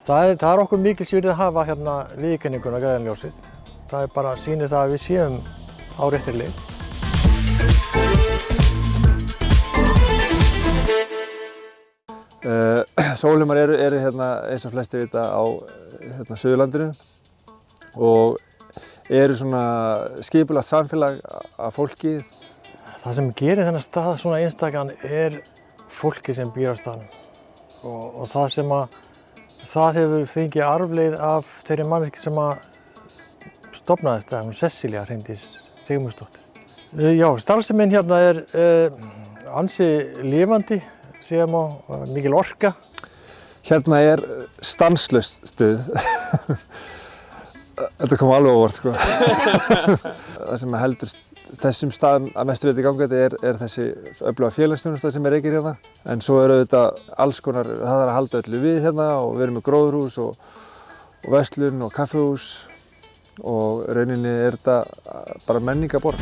Það okkur mikils virði að hafa hérna viðurkenninguna Græðanljósið. Það bara sýnir það að við séum á réttri leið. Sólheimar eru hérna, eins og flestir vita, á Suðurlandinu og eru svona skipulagt samfélag af fólki. Það sem gerir þennan stað svona einstakan fólki sem býr á staðnum og það hefur fengið arfleið af þeirri manneskju sem stofnaði staðinn, Sesselja Hreindís Sigmundsdóttir. Já, starfsemin hérna ansi lifandi, séum á mikil orka. Hérna stanslaust stuð. Þetta kom alveg óvart, sko. Það sem heldur þessum staðum að mestu í gangi þessi öfluga félagsþjónusta sem rekin hérna. En svo auðvitað alls konar, það þarf að halda öllu við hérna og við erum með gróðurhús og verslun og kaffihús og rauninni þetta bara menningarborg.